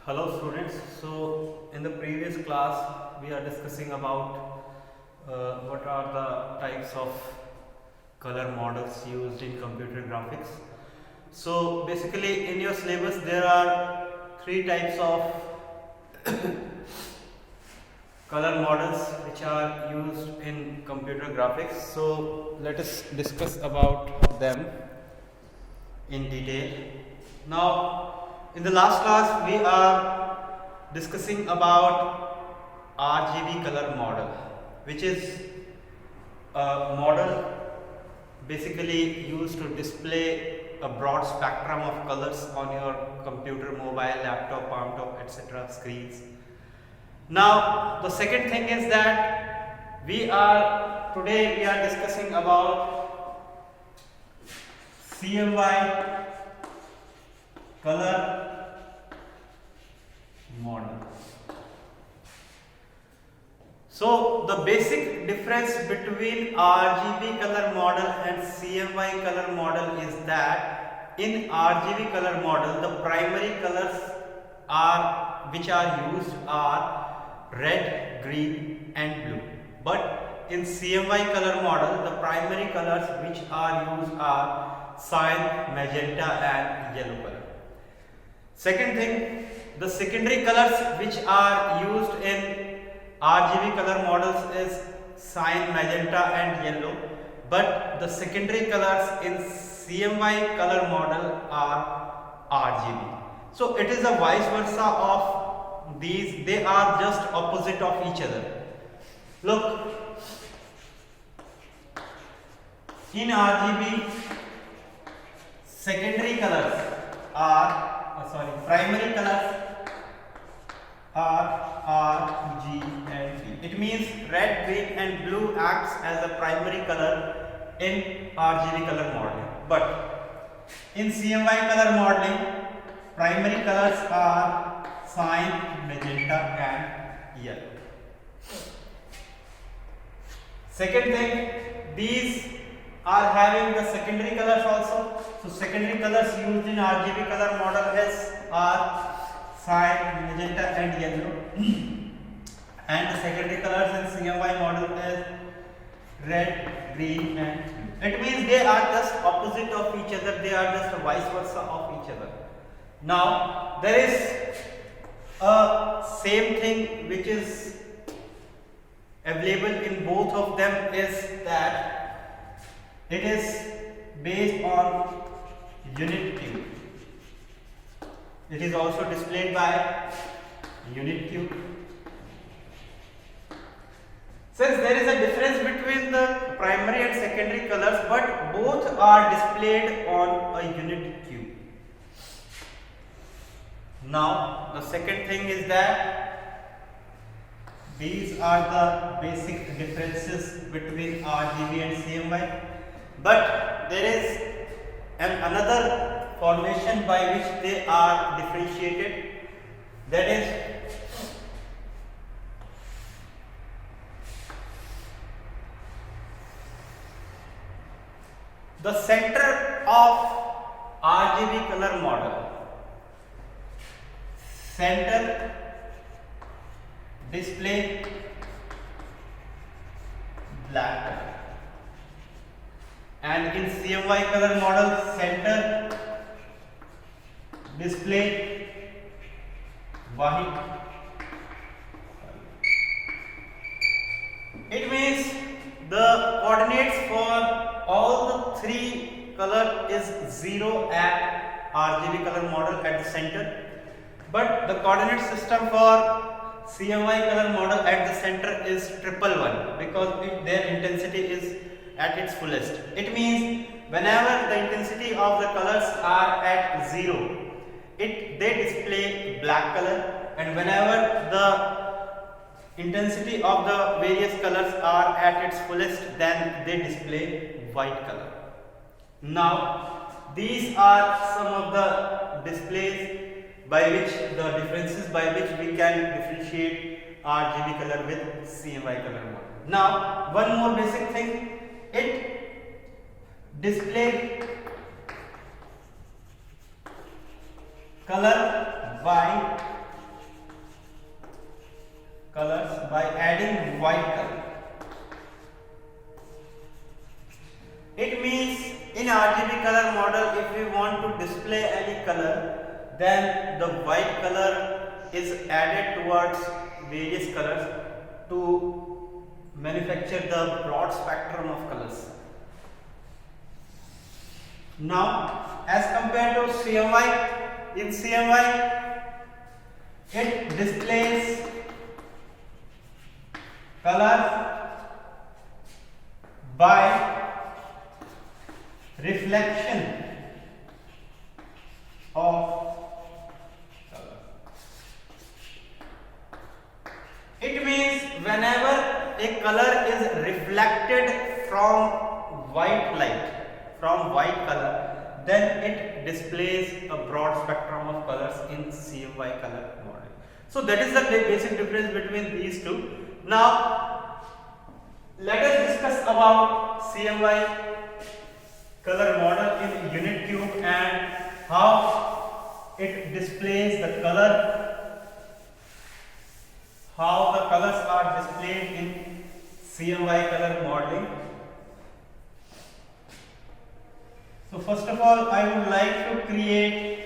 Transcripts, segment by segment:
Hello students. So in the previous class we are discussing about what are the types of color models used in computer graphics. So basically in your syllabus there are three types of color models which are used in computer graphics. So let us discuss about them in detail. Now in the last class we are discussing about RGB color model, which is a model basically used to display a broad spectrum of colors on your computer, mobile, laptop, palm top, etc. screens. Now the second thing is that today we are discussing about CMY color model. So the basic difference between RGB color model and CMY color model is that in RGB color model the primary colors which are used are red, green and blue. But in CMY color model the primary colors which are used are cyan, magenta and yellow color. Second thing, the secondary colors which are used in RGB color models is cyan, magenta and yellow, but the secondary colors in CMY color model are RGB. So it is a vice versa of these, they are just opposite of each other. Look, in RGB primary colors are R, G and P. It means red, green and blue acts as a primary color in RGB color modeling. But in CMY color modeling, primary colors are cyan, magenta and yellow. Second thing, these are having the secondary colors also. So secondary colors used in RGB color model are cyan, magenta and yellow and the secondary colors in CMY model is red, green and blue. It means they are just opposite of each other, they are just a vice versa of each other. Now there is a same thing which is available in both of them, is that it is based on unit Q. It is also displayed by unit Q. Since there is a difference between the primary and secondary colors, but both are displayed on a unit Q. Now the second thing is that these are the basic differences between RGB and CMY, but there is another formation by which they are differentiated, that is the center of RGB color model. Center display black color, and in CMY color model center display white. It means the coordinates for all the three color is 0 at RGB color model at the center, but the coordinate system for CMY color model at the center is 111 because their intensity is at its fullest. It means whenever the intensity of the colors are at 0, they display black color, and whenever the intensity of the various colors are at its fullest, then they display white color. Now these are some of the displays by which the differences by which we can differentiate RGB color with CMY color model. Now one more basic thing, it displays color by colors by adding white color. It means in RGB color model, if we want to display any color, then the white color is added towards various colors to manufacture the broad spectrum of colors. Now, as compared to CMY, in CMY it displays color by reflection of color. It means whenever a color is reflected from white light, from white color, then it displays a broad spectrum of colors in CMY color model. So that is the basic difference between these two. Now let us discuss about CMY color model in unit cube and how it displays the color, how the colors are displayed in CMY color modeling. So first of all, I would like to create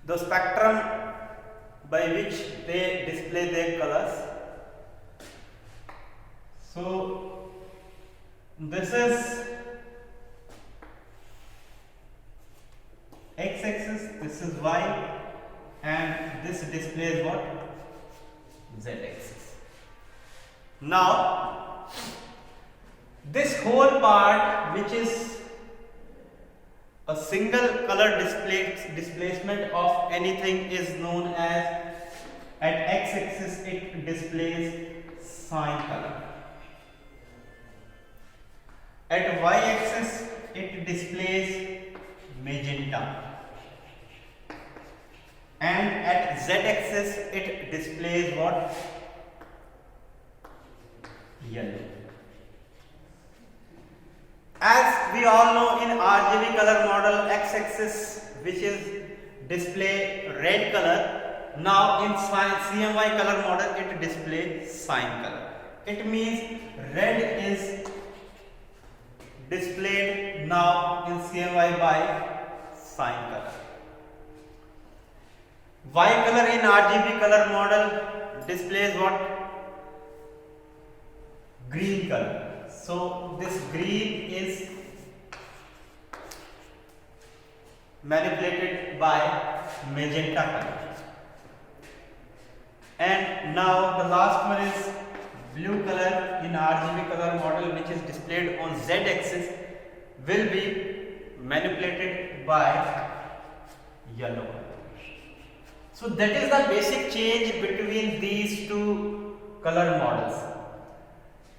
the spectrum by which they display their colors. So this is x-axis, this is y, and this displays what? Z-axis. Now this whole part, which is a single color displacement of anything, is known as, at x-axis it displays cyan color, at y-axis it displays magenta, and at z-axis it displays what? Yellow. As we all know, in RGB color model, x-axis which is display red color, now in CMY color model it displays cyan color. It means red is displayed now in CMY by cyan color. Y color in RGB color model displays what? Green color. So this green is manipulated by magenta color. And now the last one is blue color in RGB color model, which is displayed on Z axis, will be manipulated by yellow color. So that is the basic change between these two color models,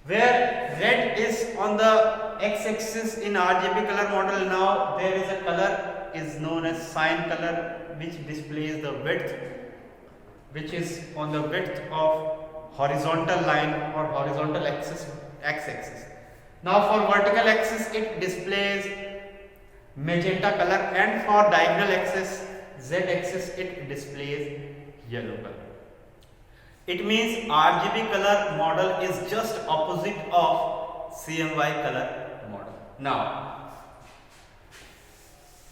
where red is on the x-axis in RGB color model. Now there is a color is known as cyan color, which displays the width, which is on the width of horizontal line or horizontal axis, x-axis. Now for vertical axis it displays magenta color, and for diagonal axis, z-axis, it displays yellow color. It means RGB color model is just opposite of CMY color model. Now,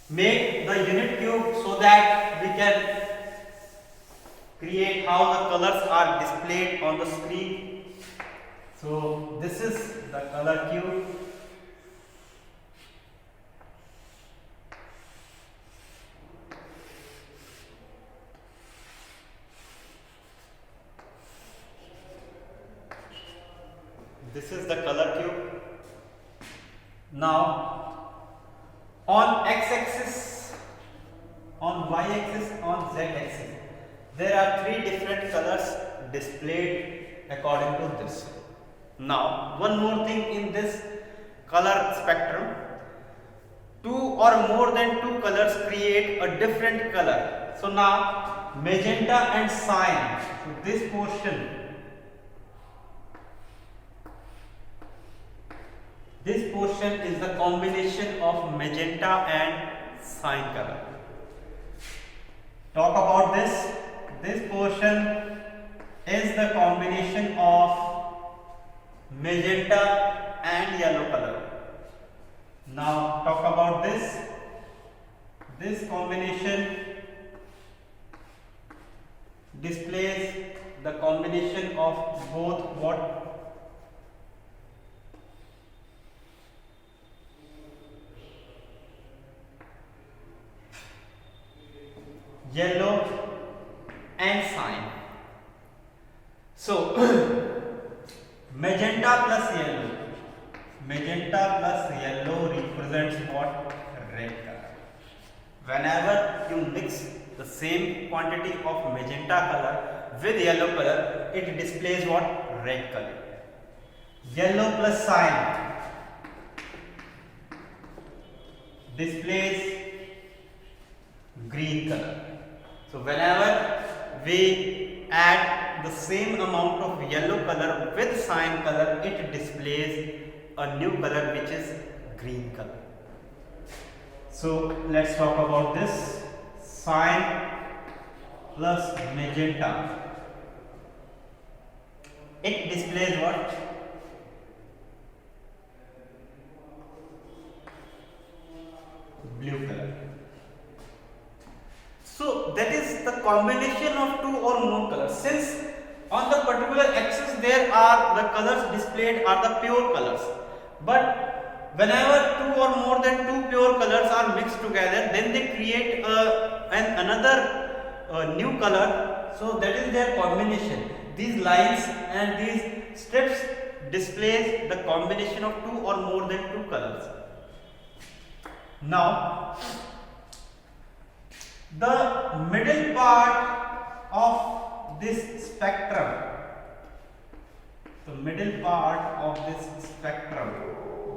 make the unit cube so that we can create how the colors are displayed on the screen. So, this is the color cube. This is the color cube. Now, on x-axis, on y-axis, on z-axis, there are three different colors displayed according to this. Now, one more thing in this color spectrum, two or more than two colors create a different color. So now, magenta and cyan, so this portion, is the combination of magenta and cyan color. talk about this portion is the combination of magenta and yellow color. Now talk about this combination displays the combination of both what? Yellow and cyan. So magenta plus yellow represents what? Red color. Whenever you mix the same quantity of magenta color with yellow color, it displays what? Red color. Yellow plus cyan displays green color. So whenever we add the same amount of yellow color with cyan color, it displays a new color which is green color. So let's talk about this. Cyan plus magenta, it displays what? Blue color. So that is the combination of two or more colors. Since on the particular axis there are the colors displayed are the pure colors, but whenever two or more than two pure colors are mixed together, then they create another new color. So that is their combination. These lines and these strips displays the combination of two or more than two colors. Now the middle part of this spectrum,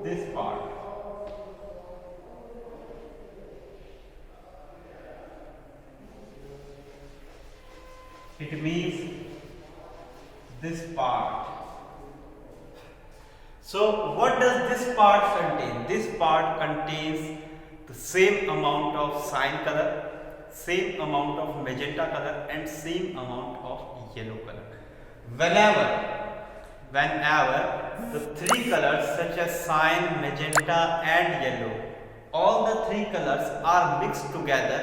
this part, it means this part. So what does this part contain? This part contains the same amount of cyan color, same amount of magenta color and same amount of yellow color. Whenever the three colors such as cyan, magenta and yellow, all the three colors are mixed together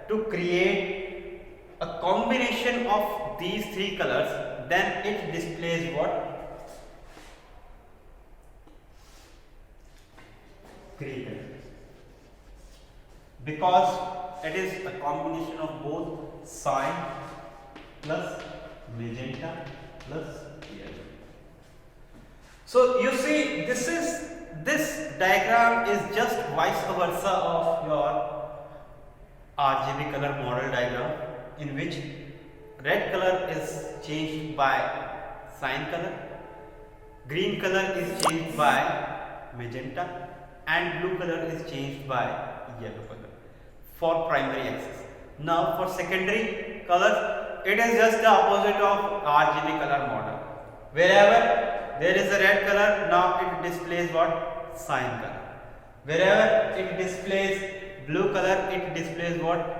to create a combination of these three colors, then it displays what? Green color. Because it is a combination of both cyan plus magenta plus yellow. So you see, this diagram is just vice versa of your RGB color model diagram, in which red color is changed by cyan color, green color is changed by magenta, and blue color is changed by yellow color for primary axis. Now for secondary colors, it is just the opposite of RGB color model. Wherever there is a red color, now it displays what? Cyan color. Wherever it displays blue color, it displays what?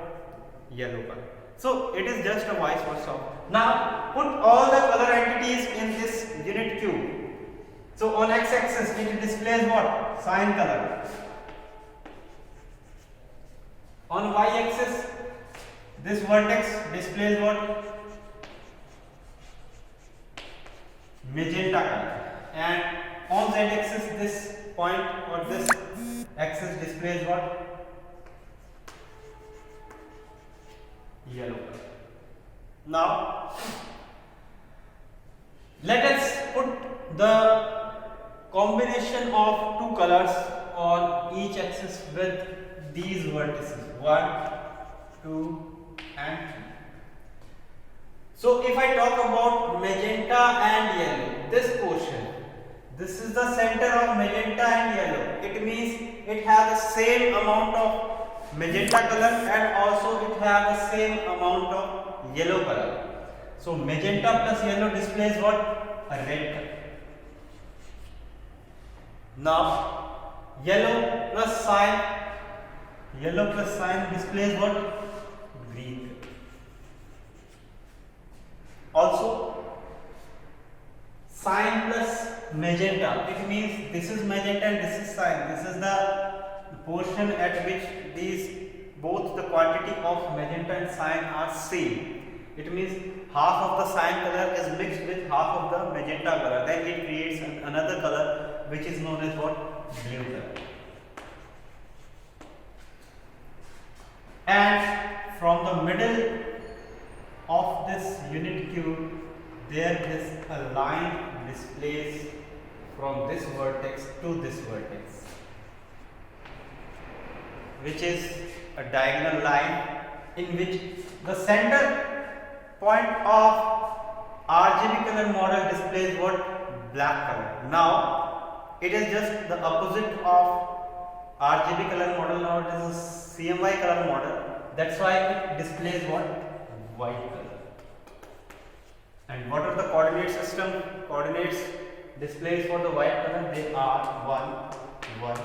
Yellow color. So it is just a vice versa. Now put all the color entities in this unit cube. So on x-axis it displays what? Cyan color. On y-axis this vertex displays what? Magenta color. And on z-axis this point or this axis displays what? Yellow color. Now let us put the combination of two colors on each axis with these vertices 1, 2 and 3. So if I talk about magenta and yellow, this portion, this is the center of magenta and yellow. It means it has the same amount of magenta color and also it has the same amount of yellow color. So magenta plus yellow displays what? A red color. Now yellow plus cyan displays what? Green color. Also, cyan plus magenta, it means this is magenta and this is cyan. This is the portion at which these both the quantity of magenta and cyan are same. It means half of the cyan color is mixed with half of the magenta color, then it creates another color which is known as what? Blue color. And from the middle of this unit cube there is a line displaced from this vertex to this vertex, which is a diagonal line in which the center point of RGB color model displays what? Black color. Now it is just the opposite of RGB color model. Now it is a CMY color model. That's why it displays what? White color. And what are the coordinate system? Coordinates displays for the white color, they are 1, 1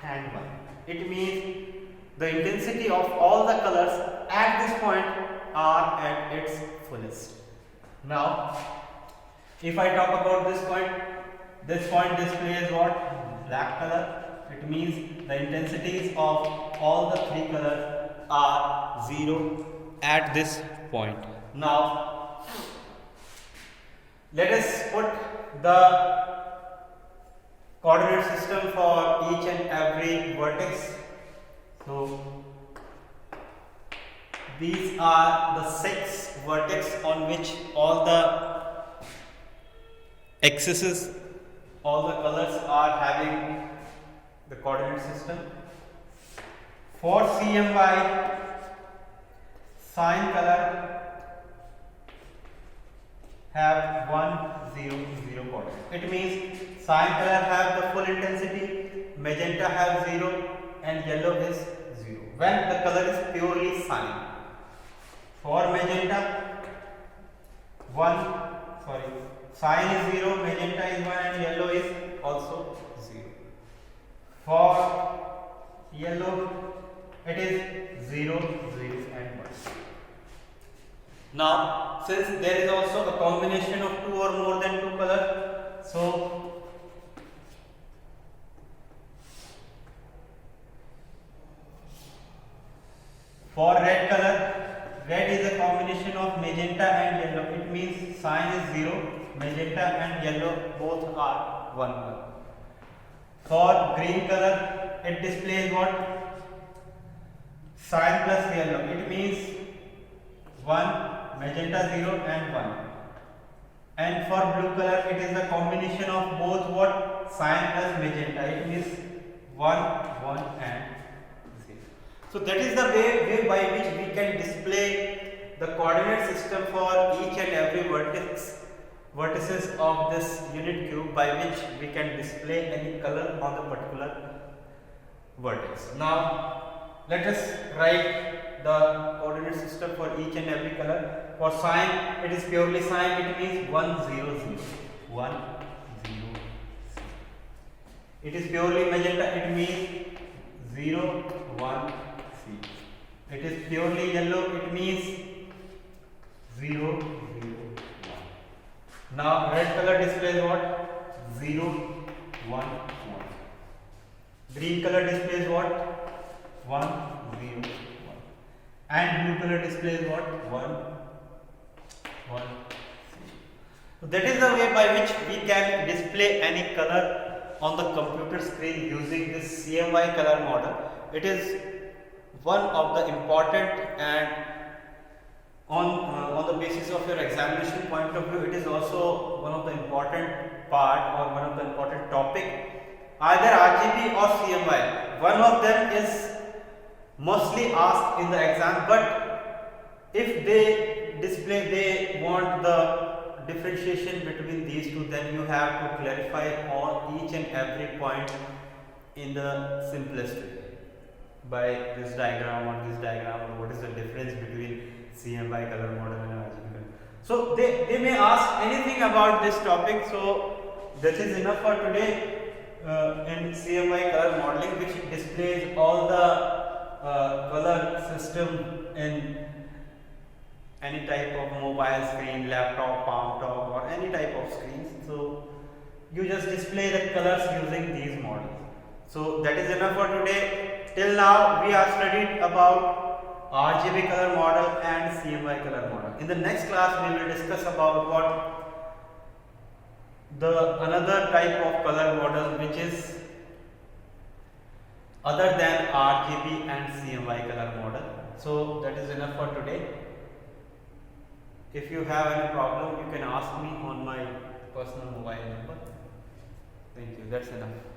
and 1. It means the intensity of all the colors at this point are at its fullest. Now if I talk about this point displays what? Black color. It means the intensities of all the three colors are 0 at this point. Now let us put the coordinate system for each and every vertex. So these are the 6 vertex on which all the axes, all the colors are having the coordinate system. For CMY, cyan color have 1, 0, 0 coordinate. It means cyan color have the full intensity, magenta have 0 and yellow is 0 when the color is purely cyan. For magenta, cyan is 0, magenta is 1 and yellow is also 0. For yellow it is 0, 0 and 1. Now since there is also a combination of 2 or more than 2 colors, so for red color, red is a combination of magenta and yellow. It means cyan is 0, magenta and yellow both are 1 color. For green color, it displays what? Cyan plus yellow. It means 1, magenta 0 and 1. And for blue color, it is the combination of both what? Cyan plus magenta. It means 1, 1 and 0. So that is the way by which we can display the coordinate system for each and every vertices of this unit cube, by which we can display any color on the particular vertex. Now let us write the coordinate system for each and every color. For cyan, it is purely cyan. It means 1, 0, 0, 1, 0, 0. It is purely magenta. It means 0, 1, 0. It is purely yellow. It means 0, 0, 1. Now red color displays what? 0, 1, 1. Green color displays what? 1, 0, 1. And blue color displays what? 1, 1, 0. So that is the way by which we can display any color on the computer screen using this CMY color model. It is one of the important, and on the basis of your examination point of view, it is also one of the important part or one of the important topic. Either RGB or CMY, one of them is mostly asked in the exam, but if they want the differentiation between these two, then you have to clarify each and every point in the simplest way by this diagram or this diagram, or what is the difference between CMY color model and RGB color. So they may ask anything about this topic. So that is enough for today in CMY color modeling, which displays all the color system in any type of mobile screen, laptop, palm top, or any type of screens. So you just display the colors using these models. So that is enough for today. Till now we have studied about RGB color model and CMY color model. In the next class we will discuss about what the another type of color model which is other than RGB and CMY color model. So that is enough for today. If you have any problem, you can ask me on my personal mobile number. Thank you. That's enough.